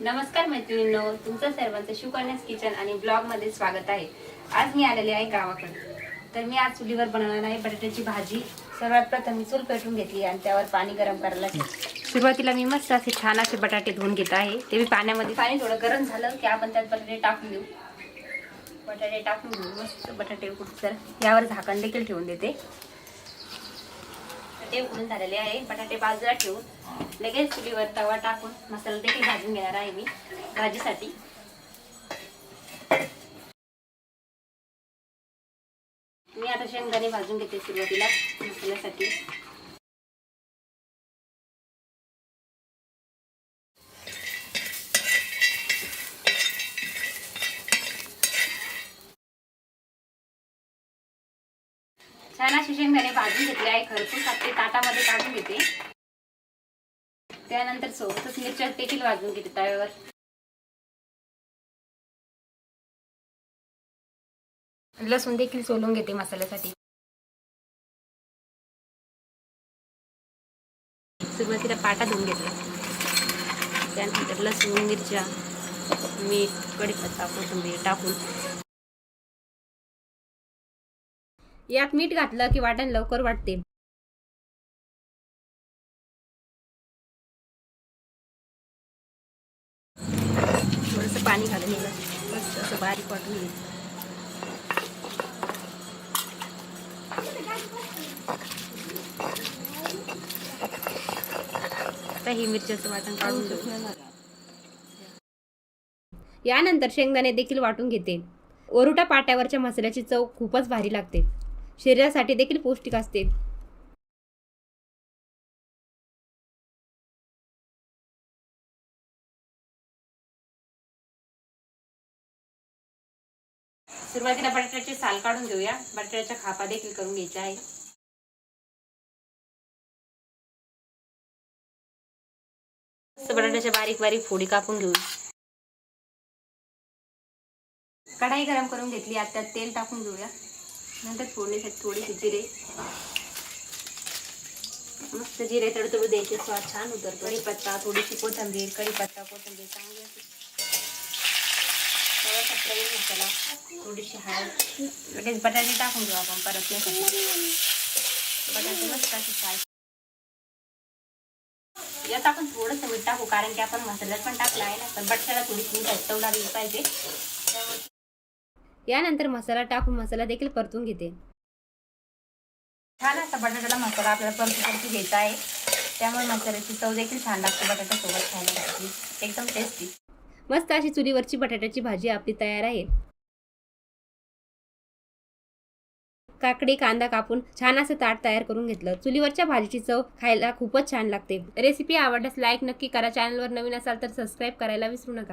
नमस्कार मैत्रिणींनो, तुमचं सर्वांचं शिवकन्यास किचन आणि ब्लॉग मध्ये स्वागत आहे। आज मी आलेले आहे गावाकडे। तर मी आज चुलीवर बनवणार आहे बटाट्याची भाजी। सर्वात प्रथम मी चूल पेटवून घेतली आणि त्यावर पाणी गरम करायला ठेवले। सुरुवातीला मी मस्त असे छान असे बटाटे धुवून घेत आहे। ते मी पाण्यामध्ये पाणी थोडं गरम झालं की आपण त्यात बटाटे टाकून देऊ। बटाटे टाकून घेऊ मस्त बटाटे उकडून यावर झाकण देखील ठेवून देते। बटाटे उकडून झालेले आहे। बटाटे बाजूला ठेवून लगेच चुलीवर तवा टाकून मसाला देखील भाजून घेणार आहे मी भाजीसाठी। मी आता शेंगदाणे भाजून घेते सुरुवातीला मसाल्यासाठी। छान असे शेंगदाणे भाजून घेतले आहे। खरपूस आपले ताटामध्ये काढून घेते। त्यानंतर सोबतच मिरच्या देखील भाजून घेते तव्यावर। लसूण देखील सोलून घेते मसाल्यासाठी। सुरुवातीला पाटा धुवून घेतला, त्यानंतर लसूण, मिरच्या, मीठ, कढीपत्ता, कोथिंबीर टाकून यात मीठ घातलं की वाटण लवकर वाटते। थोडंसं पाणी घालून मस्त असं बारीक वाटून घ्यायचं। आता ही मिरच्याचं वाटण काढून घेऊ। यानंतर शेंगदाणे देखील वाटून घेते। ओरुटा पाट्यावरच्या मसाल्याची चव खूपच भारी लागते, शरीरासाठी देखील पौष्टिक असते। सुरुवातीला बटाट्याचे साल काढून घेऊया। बटाट्याच्या खापा देखील करून घ्यायच्या आहे। बटाट्याच्या बारीक बारीक फोडी कापून घेऊ। कढाई गरम करून घेतली, आता त्यात तेल टाकून घेऊया। नंतर फोडणीसाठी थोडीशी जिरे, मस्त जिरे तडतडू द्यायचे, स्वाद छान उतरतो। कढीपत्ता, थोडीशी कोथिंबीर, कढीपत्ता कोथिंबीर चांगली असे मसाला, थोडीशी हळद, लगेच बटाटे टाकून घेऊ आपण परतण्यासाठी। बटाटे मस्त असे फ्राय। यात आपण थोडंसं मीठ टाकू, कारण की आपण मसाल्यात पण टाकला आहे ना, तर बटाट्याला थोडीशी मीठ चव लागली पाहिजे। यानंतर मसाला टाकून मसाला देखील परतून घेते। छान असा बटाट्याला मसाला आपल्याला परतून घ्यायचा आहे, त्यामुळे मसाल्याची चव देखील छान लागते बटाट्यासोबत खाण्यासाठी, एकदम टेस्टी। मस्त अशी चुलीवरची बटाट्याची भाजी आपली तयार आहे। काकडी, कांदा कापून छान असं ताट तयार करून घेतलं। चुलीवरच्या भाजीची चव खायला खूपच छान लागते। रेसिपी आवडल्यास लाईक नक्की करा। चॅनलवर नवीन असाल तर सबस्क्राईब करायला विसरू नका।